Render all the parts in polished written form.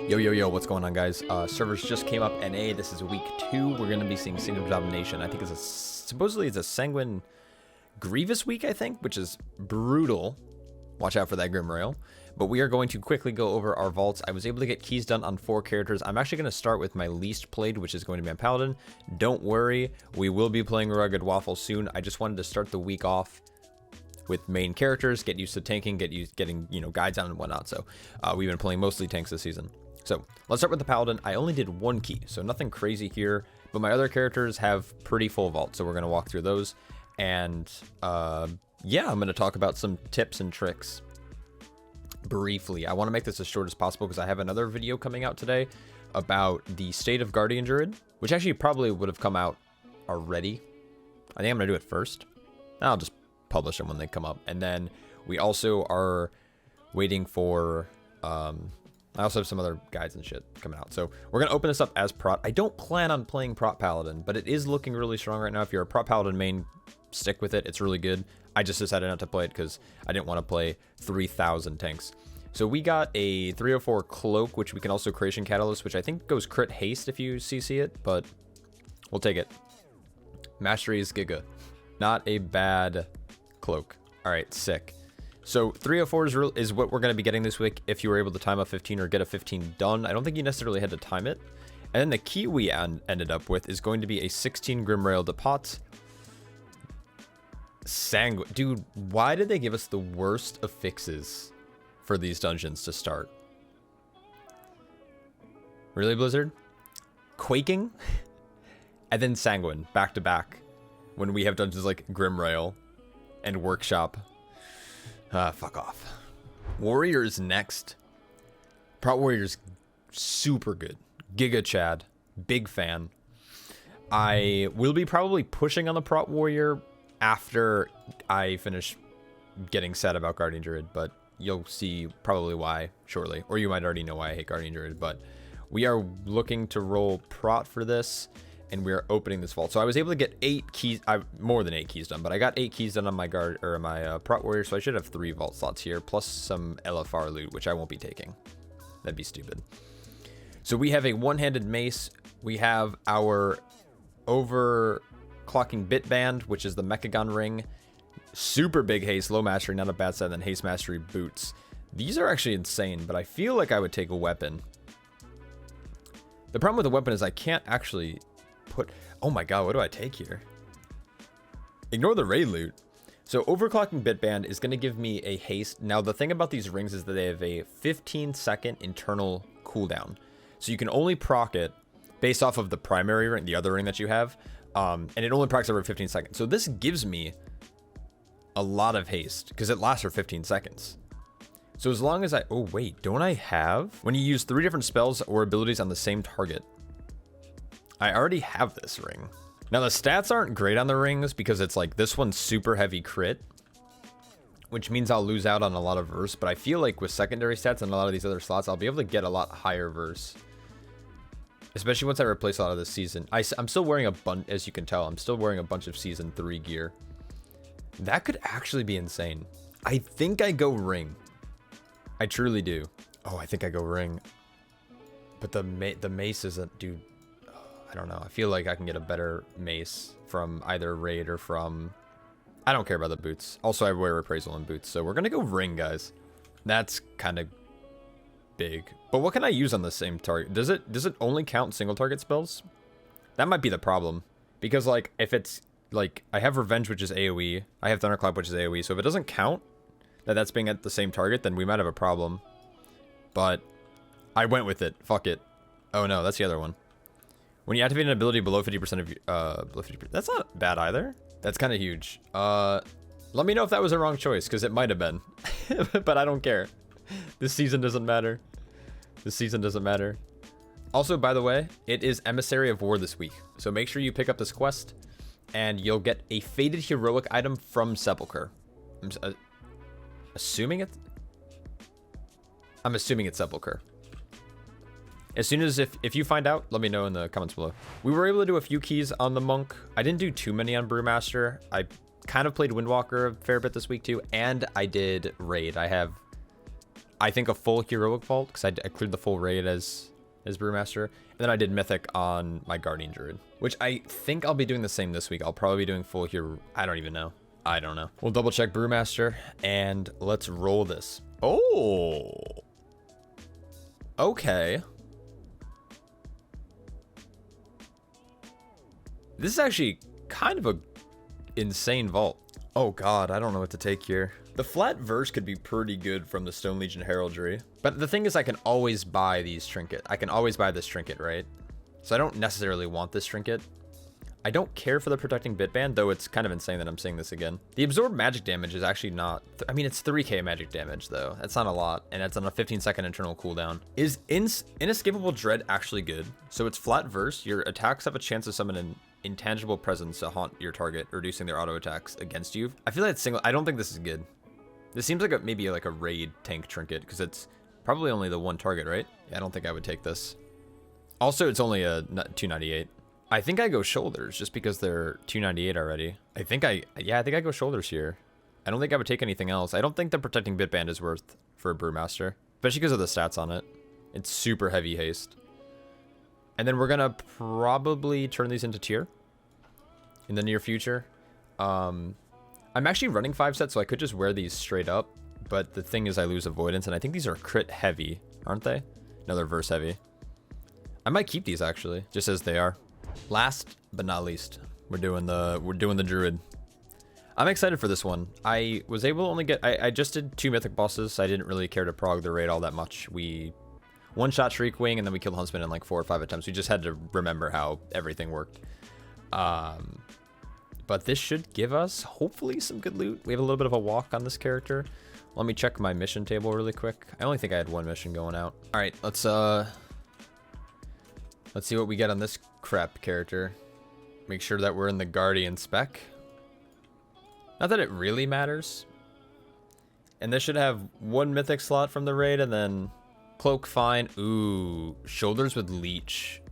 Yo, yo, yo, what's going on, guys? Servers just came up NA. This is week 2. We're going to be seeing Single Domination. I think supposedly it's a Sanguine Grievous week, I think, which is brutal. Watch out for that Grimrail. But we are going to quickly go over our vaults. I was able to get keys done on 4 characters. I'm actually going to start with my least played, which is going to be my Paladin. Don't worry, we will be playing Rugged Waffle soon. I just wanted to start the week off with main characters, get used to tanking, getting guides on and whatnot. So we've been playing mostly tanks this season. So let's start with the Paladin. I only did 1 key, so nothing crazy here, but my other characters have pretty full vaults, so we're going to walk through those. And yeah, I'm going to talk about some tips and tricks briefly. I want to make this as short as possible because I have another video coming out today about the state of Guardian Druid, which actually probably would have come out already. I think I'm going to do it first. I'll just publish them when they come up. And then we also are waiting for... I also have some other guides and shit coming out. So we're going to open this up as Prot. I don't plan on playing Prot Paladin, but it is looking really strong right now. If you're a Prot Paladin main, stick with it. It's really good. I just decided not to play it because I didn't want to play 3,000 tanks. So we got a 304 Cloak, which we can also Creation Catalyst, which I think goes crit haste if you CC it, but we'll take it. Mastery is Giga. Not a bad cloak. All right, sick. So 304 is what we're going to be getting this week if you were able to time a 15 or get a 15 done. I don't think you necessarily had to time it. And then the key we ended up with is going to be a 16 Grimrail Depot. Sanguine. Dude, why did they give us the worst affixes for these dungeons to start? Really, Blizzard? Quaking? And then Sanguine, back to back. When we have dungeons like Grimrail and Workshop. Fuck off. Warriors next. Prot Warriors, super good. Giga Chad, big fan. I will be probably pushing on the Prot Warrior after I finish getting sad about Guardian Druid, but you'll see probably why shortly. Or you might already know why I hate Guardian Druid, but we are looking to roll Prot for this. And we are opening this vault. So I was able to get 8 keys, more than 8 keys done, but I got 8 keys done on my guard or my Prot Warrior, so I should have 3 vault slots here, plus some LFR loot, which I won't be taking. That'd be stupid. So we have a one-handed mace. We have our overclocking bit band, which is the Mechagon ring. Super big haste, low mastery, not a bad set, and then haste mastery boots. These are actually insane, but I feel like I would take a weapon. The problem with the weapon is I can't actually oh my god, what do I take here? Ignore the raid loot. So overclocking bitband is going to give me a haste. Now the thing about these rings is that they have a 15-second internal cooldown, so you can only proc it based off of the primary ring, the other ring that you have, and it only procs over 15 seconds. So this gives me a lot of haste because it lasts for 15 seconds. So as long as oh wait, don't I have, when you use 3 different spells or abilities on the same target, I already have this ring. Now the stats aren't great on the rings because it's like this one's super heavy crit, which means I'll lose out on a lot of verse, but I feel like with secondary stats and a lot of these other slots, I'll be able to get a lot higher verse. Especially once I replace a lot of this season. I'm still wearing a bunch, as you can tell, I'm still wearing a bunch of season 3 gear. That could actually be insane. I think I go ring. I truly do. Oh, I think I go ring. But the mace isn't, dude. I don't know. I feel like I can get a better mace from either raid or from... I don't care about the boots. Also, I wear appraisal and boots, so we're going to go ring, guys. That's kind of big. But what can I use on the same target? Does it only count single target spells? That might be the problem. Because, like, if it's... Like, I have Revenge, which is AoE. I have Thunderclap, which is AoE. So if it doesn't count that's being at the same target, then we might have a problem. But I went with it. Fuck it. Oh, no. That's the other one. When you activate an ability below 50% of below 50%, that's not bad either. That's kind of huge. Let me know if that was a wrong choice, because it might have been. But I don't care. This season doesn't matter. This season doesn't matter. Also, by the way, it is Emissary of War this week. So make sure you pick up this quest, and you'll get a Fated Heroic item from Sepulcher. I'm assuming it's Sepulcher. As soon as, if you find out, let me know in the comments below. We were able to do a few keys on the Monk. I didn't do too many on Brewmaster. I kind of played Windwalker a fair bit this week too, and I did Raid. I have I think a full heroic vault, because I cleared the full raid as Brewmaster, and then I did mythic on my Guardian Druid, which I think I'll be doing the same this week. I'll probably be doing full hero. I don't even know. I don't know. We'll double check Brewmaster and let's roll this. Oh, okay. This is actually kind of a insane vault. Oh god, I don't know what to take here. The flat verse could be pretty good from the Stone Legion Heraldry. But the thing is, I can always buy these trinket. I can always buy this trinket, right? So I don't necessarily want this trinket. I don't care for the protecting bitband, though it's kind of insane that I'm seeing this again. The absorbed magic damage is actually not... I mean, it's 3k magic damage, though. That's not a lot, and it's on a 15-second internal cooldown. Is Inescapable Dread actually good? So it's flat verse. Your attacks have a chance to summon an intangible presence to haunt your target, reducing their auto attacks against you. I feel like it's single... I don't think this is good. This seems like maybe like a raid tank trinket, because it's probably only the one target, right? Yeah, I don't think I would take this. Also, it's only a 298. I think I go shoulders just because they're 298 already. I think I go shoulders here. I don't think I would take anything else. I don't think the protecting bitband is worth for a Brewmaster, especially because of the stats on it. It's super heavy haste. And then we're gonna probably turn these into tier in the near future. I'm actually running 5 sets, so I could just wear these straight up. But the thing is, I lose avoidance, and I think these are crit heavy, aren't they? No, they're verse heavy. I might keep these actually, just as they are. Last but not least, we're doing the Druid. I'm excited for this one. I was able to only get... I just did 2 mythic bosses. I didn't really care to prog the raid all that much. We one-shot Shriek Wing, and then we killed Huntsman in like 4 or 5 attempts. We just had to remember how everything worked. But this should give us, hopefully, some good loot. We have a little bit of a walk on this character. Let me check my mission table really quick. I only think I had 1 mission going out. All right, let's see what we get on this crap character. Make sure that we're in the Guardian spec. Not that it really matters. And this should have 1 mythic slot from the raid, and then cloak fine. Ooh, shoulders with leech.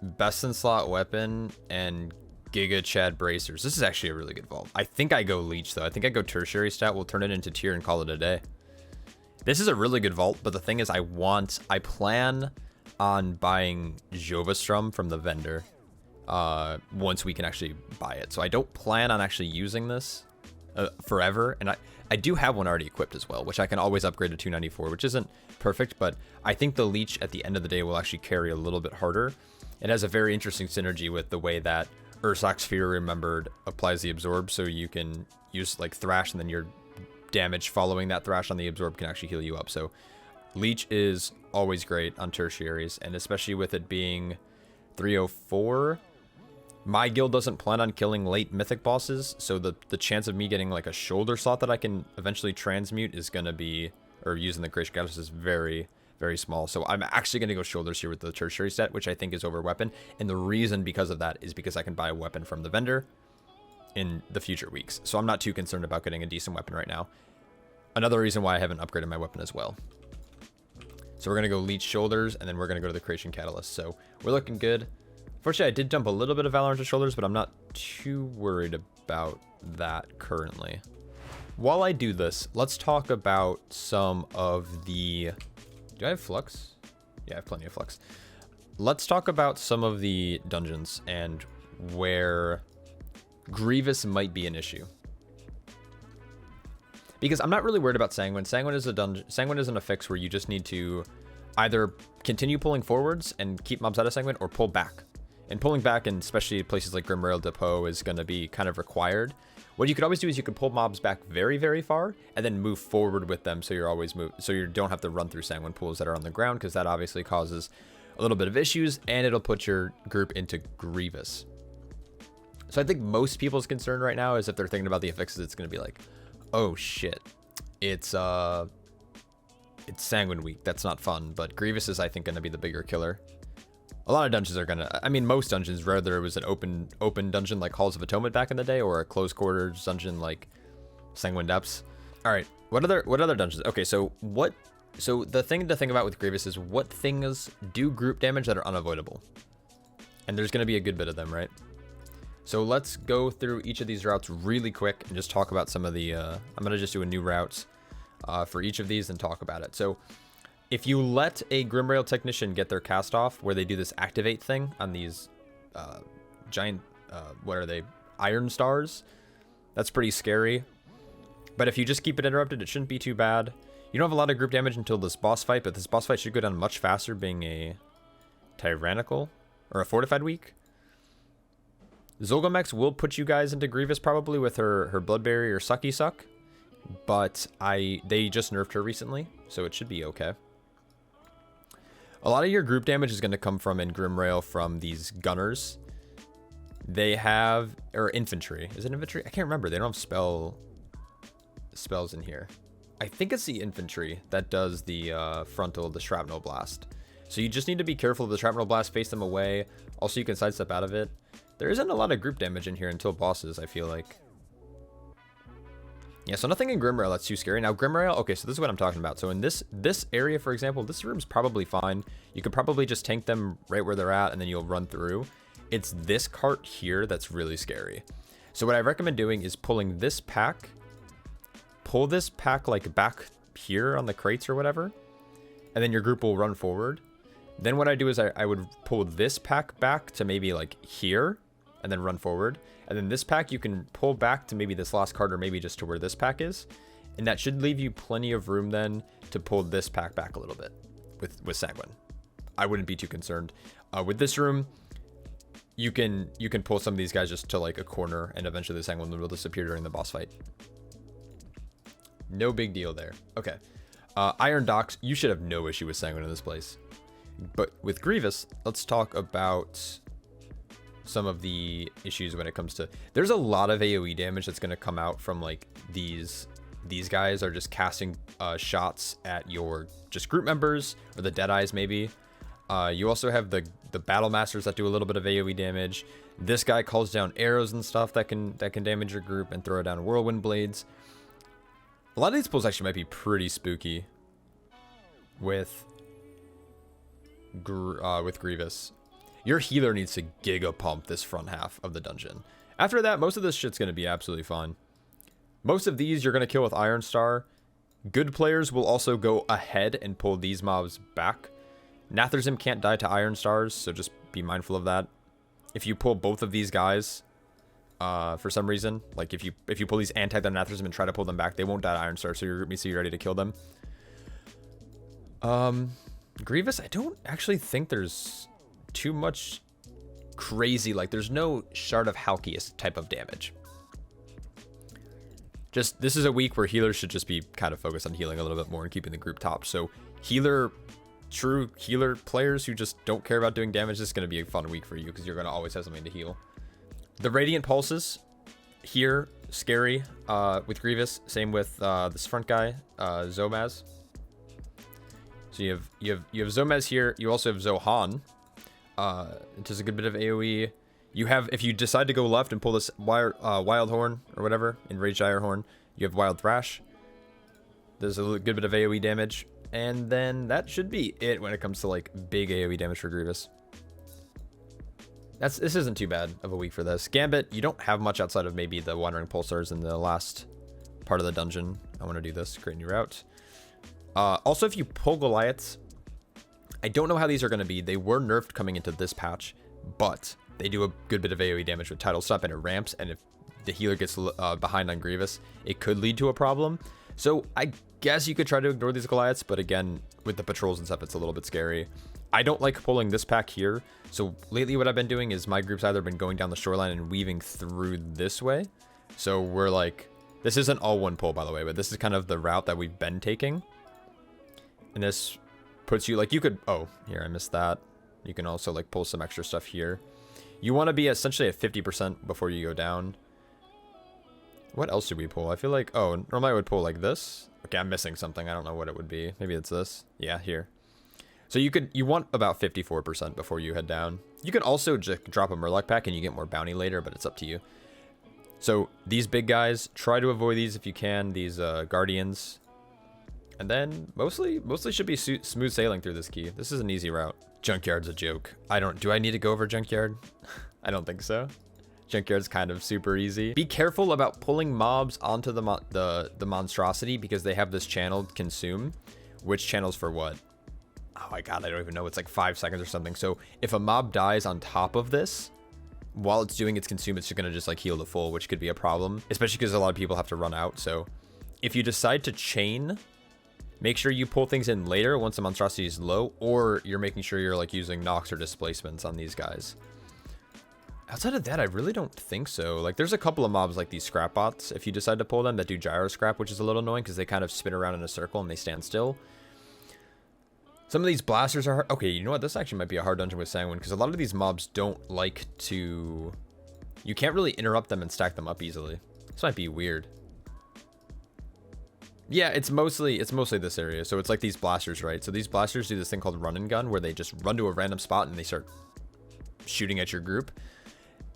Best in slot weapon and Giga Chad bracers. This is actually a really good vault. I think I go leech though. I think I go tertiary stat. We'll turn it into tier and call it a day. This is a really good vault, but the thing is, I plan on buying Jovastrum from the vendor once we can actually buy it. So I don't plan on actually using this forever, and I do have one already equipped as well, which I can always upgrade to 294, which isn't perfect, but I think the leech at the end of the day will actually carry a little bit harder. It has a very interesting synergy with the way that Ursac's Fear Remembered applies the absorb, so you can use like thrash, and then your damage following that thrash on the absorb can actually heal you up. So leech is always great on tertiaries, and especially with it being 304. My guild doesn't plan on killing late mythic bosses, so the chance of me getting like a shoulder slot that I can eventually transmute is going to be, or using the Creation Catalyst, is very, very small. So I'm actually going to go shoulders here with the tertiary set, which I think is over weapon. And the reason because of that is because I can buy a weapon from the vendor in the future weeks. So I'm not too concerned about getting a decent weapon right now. Another reason why I haven't upgraded my weapon as well. So we're going to go leech shoulders, and then we're going to go to the Creation Catalyst. So we're looking good. Fortunately, I did dump a little bit of Valor into shoulders, but I'm not too worried about that currently. While I do this, let's talk about some of the... Do I have flux? Yeah, I have plenty of flux. Let's talk about some of the dungeons and where Grievous might be an issue. Because I'm not really worried about Sanguine. Sanguine is a dungeon. Sanguine isn't a fix where you just need to either continue pulling forwards and keep mobs out of Sanguine, or pull back. And pulling back, and especially places like Grimrail Depot, is going to be kind of required. What you could always do is you could pull mobs back very, very far, and then move forward with them, so you're always so you don't have to run through Sanguine pools that are on the ground, because that obviously causes a little bit of issues, and it'll put your group into Grievous. So I think most people's concern right now is if they're thinking about the affixes, it's going to be like, oh shit, it's Sanguine week. That's not fun. But Grievous is, I think, going to be the bigger killer. A lot of dungeons are gonna, I mean, most dungeons, whether it was an open dungeon like Halls of Atonement back in the day, or a close quarters dungeon like Sanguine Depths. All right, what other dungeons? Okay, so the thing to think about with Grievous is what things do group damage that are unavoidable, and there's gonna be a good bit of them, right? So let's go through each of these routes really quick and just talk about some of the. I'm gonna just do a new routes. for each of these and talk about it. So if you let a Grimrail technician get their cast off, where they do this activate thing on these giant, what are they, iron stars, that's pretty scary. But if you just keep it interrupted, it shouldn't be too bad. You don't have a lot of group damage until this boss fight, but this boss fight should go down much faster, being a tyrannical or a fortified weak. Zolgamex will put you guys into Grievous probably with her blood barrier or sucky suck, but they just nerfed her recently, so it should be okay. A lot of your group damage is going to come from in Grimrail from these gunners. They have, or infantry. Is it infantry? I can't remember. They don't have spells in here. I think it's the infantry that does the frontal, the shrapnel blast. So you just need to be careful of the shrapnel blast, face them away. Also, you can sidestep out of it. There isn't a lot of group damage in here until bosses, I feel like. Yeah, so nothing in Grimrail that's too scary. Now, Grimrail, okay, so this is what I'm talking about. So in this area, for example, this room's probably fine. You could probably just tank them right where they're at, and then you'll run through. It's this cart here that's really scary. So what I recommend doing is pulling this pack, pull this pack like back here on the crates or whatever, and then your group will run forward. Then what I do is I would pull this pack back to maybe like here, and then run forward. And then this pack you can pull back to maybe this last card, or maybe just to where this pack is. And that should leave you plenty of room then to pull this pack back a little bit with Sanguine. I wouldn't be too concerned. With this room, you can pull some of these guys just to like a corner, and eventually the Sanguine will disappear during the boss fight. No big deal there. Okay. Iron Docks, you should have no issue with Sanguine in this place. But with Grievous, let's talk about some of the issues when it comes to... There's a lot of AoE damage that's going to come out from like these guys are just casting shots at your just group members, or the Deadeyes maybe. You also have the Battle Masters that do a little bit of AoE damage. This guy calls down arrows and stuff that can damage your group, and throw down Whirlwind Blades. A lot of these pulls actually might be pretty spooky with Grievous. Your healer needs to giga pump this front half of the dungeon. After that, most of this shit's going to be absolutely fine. Most of these you're going to kill with Iron Star. Good players will also go ahead and pull these mobs back. Natherzim can't die to Iron Stars, so just be mindful of that. If you pull both of these guys, for some reason, like if you pull these anti their Natherzim and try to pull them back, they won't die to Iron Star, so your group needs to be ready to kill them. Grievous, I don't actually think there's too much crazy, like there's no Shard of Halkias type of damage. Just, this is a week where healers should just be kind of focused on healing a little bit more and keeping the group top. So true healer players who just don't care about doing damage, this is going to be a fun week for you, because you're going to always have something to heal. The Radiant Pulses here, scary with Grievous. Same with this front guy, Zomaz. So you have Zomaz here. You also have Zohan. It does a good bit of AoE. You have, if you decide to go left and pull this Wild Horn or whatever, Enraged Ire Horn, you have Wild Thrash. There's a good bit of AoE damage. And then that should be it when it comes to like big AoE damage for Grievous. This isn't too bad of a week for this. Gambit, you don't have much outside of maybe the Wandering Pulsars in the last part of the dungeon. I want to do this, create a new route. Also, if you pull Goliaths, I don't know how these are going to be. They were nerfed coming into this patch, but they do a good bit of AoE damage with Tidal Stop, and it ramps, and if the healer gets behind on Grievous, it could lead to a problem. So I guess you could try to ignore these Goliaths, but again, with the patrols and stuff, it's a little bit scary. I don't like pulling this pack here, so lately what I've been doing is my group's either been going down the shoreline and weaving through this way. So we're like, this isn't all one pull, by the way, but this is kind of the route that we've been taking. And this puts you, like, you could, oh, here, I missed that. You can also, like, pull some extra stuff here. You want to be essentially at 50% before you go down. What else should we pull? I feel like, oh, normally I would pull like this. Okay, I'm missing something. I don't know what it would be. Maybe it's this. Yeah, here. So you want about 54% before you head down. You can also just drop a Murloc pack and you get more bounty later, but it's up to you. So these big guys, try to avoid these if you can, these Guardians. And then mostly should be smooth sailing through this key. This is an easy route. Junkyard's a joke. Do I need to go over Junkyard? I don't think so. Junkyard's kind of super easy. Be careful about pulling mobs onto the monstrosity because they have this channel consume. Which channel's for what? Oh my god, I don't even know. It's like 5 seconds or something. So if a mob dies on top of this, while it's doing its consume, it's gonna just like heal to full, which could be a problem, especially because a lot of people have to run out. So if you decide to chain, make sure you pull things in later once the monstrosity is low, or you're making sure you're like using knocks or displacements on these guys. Outside of that, I really don't think so. Like, there's a couple of mobs like these scrap bots, if you decide to pull them, that do gyro scrap, which is a little annoying because they kind of spin around in a circle and they stand still. Some of these blasters are hard. Okay, you know what? This actually might be a hard dungeon with Sanguine because a lot of these mobs don't like to... You can't really interrupt them and stack them up easily. This might be weird. Yeah, it's mostly this area. So it's like these blasters, right? So these blasters do this thing called run and gun where they just run to a random spot and they start shooting at your group.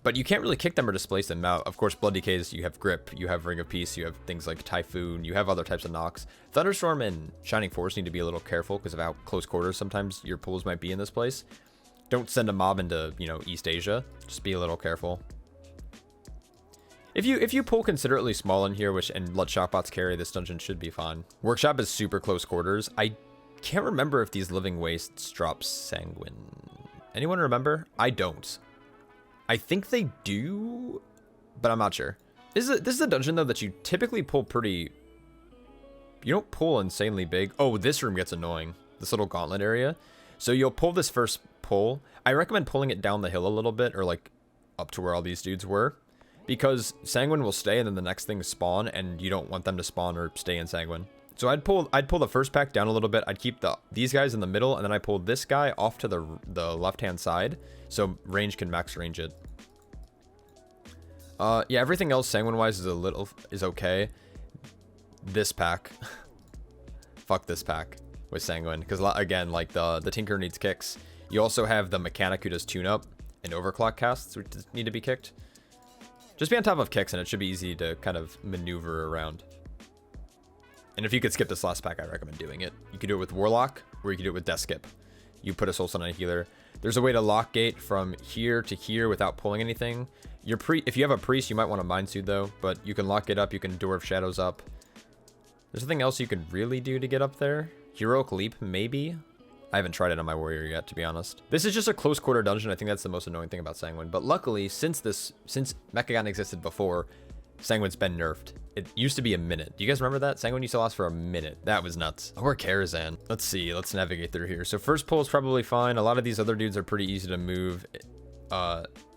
But you can't really kick them or displace them. Now, of course, Blood Decays, you have Grip, you have Ring of Peace, you have things like Typhoon, you have other types of knocks. Thunderstorm and Shining Force need to be a little careful because of how close quarters sometimes your pulls might be in this place. Don't send a mob into, you know, East Asia. Just be a little careful. If you pull considerably small in here, and let Shockbots carry, this dungeon should be fine. Workshop is super close quarters. I can't remember if these Living Wastes drop Sanguine. Anyone remember? I don't. I think they do, but I'm not sure. This is a dungeon, though, that you typically pull pretty... You don't pull insanely big. Oh, this room gets annoying. This little gauntlet area. So you'll pull this first pull. I recommend pulling it down the hill a little bit, or like up to where all these dudes were. Because Sanguine will stay, and then the next thing spawn, and you don't want them to spawn or stay in Sanguine. So I'd pull the first pack down a little bit. I'd keep these guys in the middle, and then I pull this guy off to the left-hand side, so range can max range it. Yeah, everything else Sanguine-wise is okay. This pack, fuck this pack with Sanguine, because again, like the Tinker needs kicks. You also have the Mechanic who does tune-up and overclock casts, which need to be kicked. Just be on top of kicks, and it should be easy to kind of maneuver around. And if you could skip this last pack, I recommend doing it. You can do it with Warlock, or you can do it with Death Skip. You put a Soul Stone on a healer. There's a way to lock gate from here to here without pulling anything. If you have a Priest, you might want to Mind Soothe, though. But you can lock it up. You can Door of Shadows up. There's nothing else you can really do to get up there. Heroic Leap, maybe? I haven't tried it on my Warrior yet, to be honest. This is just a close quarter dungeon. I think that's the most annoying thing about Sanguine. But luckily, since Mechagon existed before, Sanguine's been nerfed. It used to be a minute. Do you guys remember that? Sanguine used to last for a minute. That was nuts. Or Karazhan. Let's see. Let's navigate through here. So first pull is probably fine. A lot of these other dudes are pretty easy to move.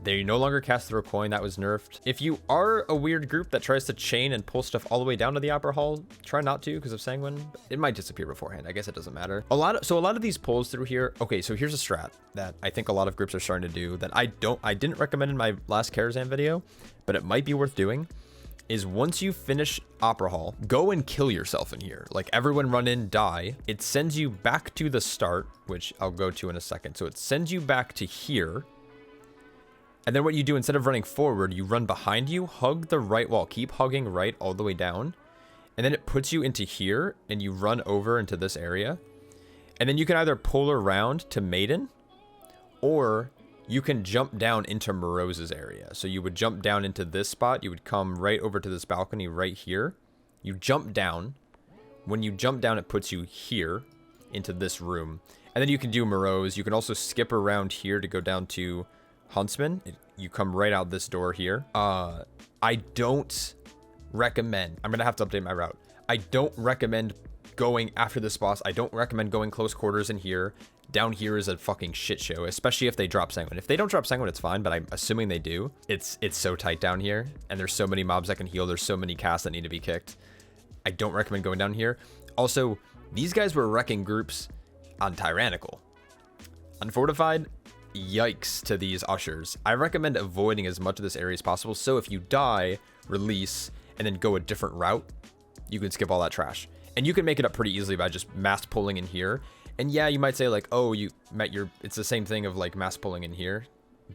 They no longer cast throw coin. That was nerfed. If you are a weird group that tries to chain and pull stuff all the way down to the upper hall, try not to because of Sanguine. It might disappear beforehand. I guess it doesn't matter. A lot of these pulls through here. Okay, so here's a strat that I think a lot of groups are starting to do that I didn't recommend in my last Karazhan video, but it might be worth doing. Is once you finish Opera Hall, go and kill yourself in here. Like, everyone run in, die. It sends you back to the start, which I'll go to in a second. So it sends you back to here. And then what you do, instead of running forward, you run behind you, hug the right wall. Keep hugging right all the way down. And then it puts you into here, and you run over into this area. And then you can either pull around to Maiden, or you can jump down into Morose's area. So you would jump down into this spot. You would come right over to this balcony right here. You jump down. When you jump down, it puts you here into this room. And then you can do Morose. You can also skip around here to go down to Huntsman. You come right out this door here. I don't recommend... I'm going to have to update my route. I don't recommend going after this boss. I don't recommend going close quarters in here. Down here is a fucking shit show, especially if they drop Sanguine. If they don't drop Sanguine, it's fine, but I'm assuming they do. It's so tight down here, and there's so many mobs that can heal. There's so many casts that need to be kicked. I don't recommend going down here. Also, these guys were wrecking groups on Tyrannical. Unfortified, yikes to these ushers. I recommend avoiding as much of this area as possible, so if you die, release, and then go a different route, you can skip all that trash. And you can make it up pretty easily by just mass pulling in here. And yeah, you might say like, oh, you met it's the same thing of like mass pulling in here,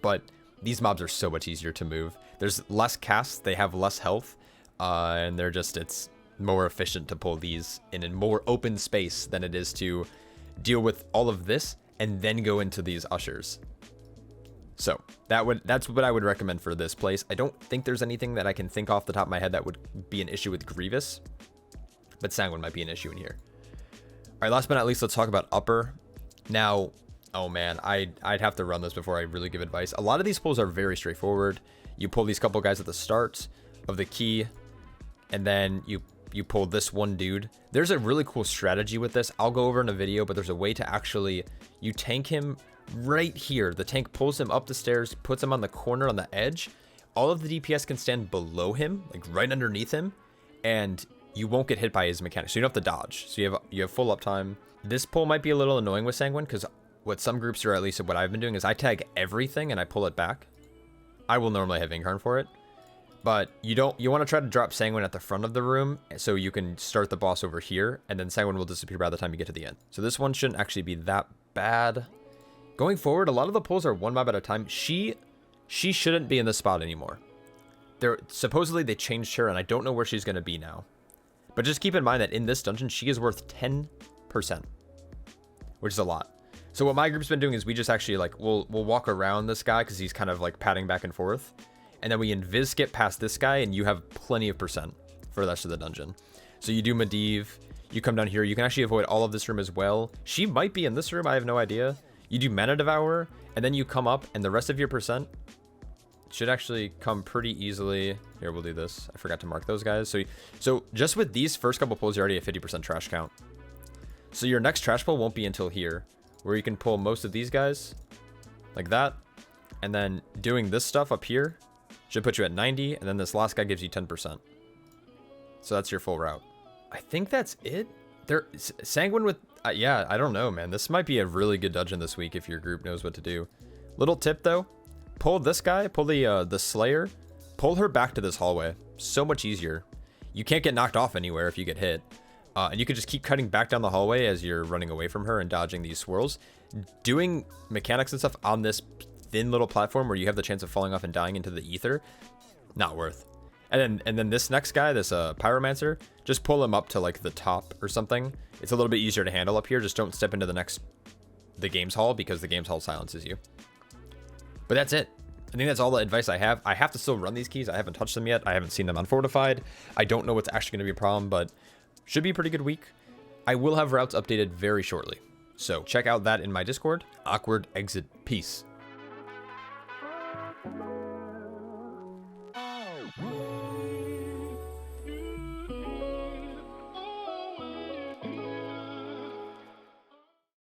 but these mobs are so much easier to move. There's less casts, they have less health, and it's more efficient to pull these in a more open space than it is to deal with all of this and then go into these ushers. So that's what I would recommend for this place. I don't think there's anything that I can think off the top of my head that would be an issue with Grievous, but Sanguine might be an issue in here. All right, last but not least, let's talk about upper. Now, oh man, I'd have to run this before I really give advice. A lot of these pulls are very straightforward. You pull these couple guys at the start of the key, and then you pull this one dude. There's a really cool strategy with this. I'll go over in a video, but there's a way to actually, you tank him right here. The tank pulls him up the stairs, puts him on the corner on the edge. All of the DPS can stand below him, like right underneath him, and you won't get hit by his mechanics. So you don't have to dodge. So you have full uptime. This pull might be a little annoying with Sanguine, because what some groups, or at least what I've been doing, is I tag everything and I pull it back. I will normally have Incarn for it, but you want to try to drop Sanguine at the front of the room so you can start the boss over here, and then Sanguine will disappear by the time you get to the end. So this one shouldn't actually be that bad. Going forward, a lot of the pulls are one mob at a time. She shouldn't be in this spot anymore. Supposedly they changed her, and I don't know where she's going to be now. But just keep in mind that in this dungeon, she is worth 10%, which is a lot. So what my group's been doing is we just actually, like, we'll walk around this guy because he's kind of like padding back and forth. And then we invis skip past this guy, and you have plenty of percent for the rest of the dungeon. So you do Medivh, you come down here, you can actually avoid all of this room as well. She might be in this room, I have no idea. You do Mana Devour, and then you come up, and the rest of your percent should actually come pretty easily. Here, we'll do this. I forgot to mark those guys. So just with these first couple pulls, you're already at 50% trash count. So your next trash pull won't be until here, where you can pull most of these guys like that. And then doing this stuff up here should put you at 90. And then this last guy gives you 10%. So that's your full route. I think that's it. Sanguine with, yeah, I don't know, man. This might be a really good dungeon this week if your group knows what to do. Little tip though, pull this guy, pull the Slayer, pull her back to this hallway. So much easier. You can't get knocked off anywhere if you get hit. And you can just keep cutting back down the hallway as you're running away from her and dodging these swirls. Doing mechanics and stuff on this thin little platform where you have the chance of falling off and dying into the ether, not worth. And then this next guy, this Pyromancer, just pull him up to like the top or something. It's a little bit easier to handle up here. Just don't step into the games hall, because the games hall silences you. But that's it. I think that's all the advice I have. I have to still run these keys. I haven't touched them yet. I haven't seen them unfortified. I don't know what's actually going to be a problem, but should be a pretty good week. I will have routes updated very shortly. So check out that in my Discord. Awkward exit. Peace.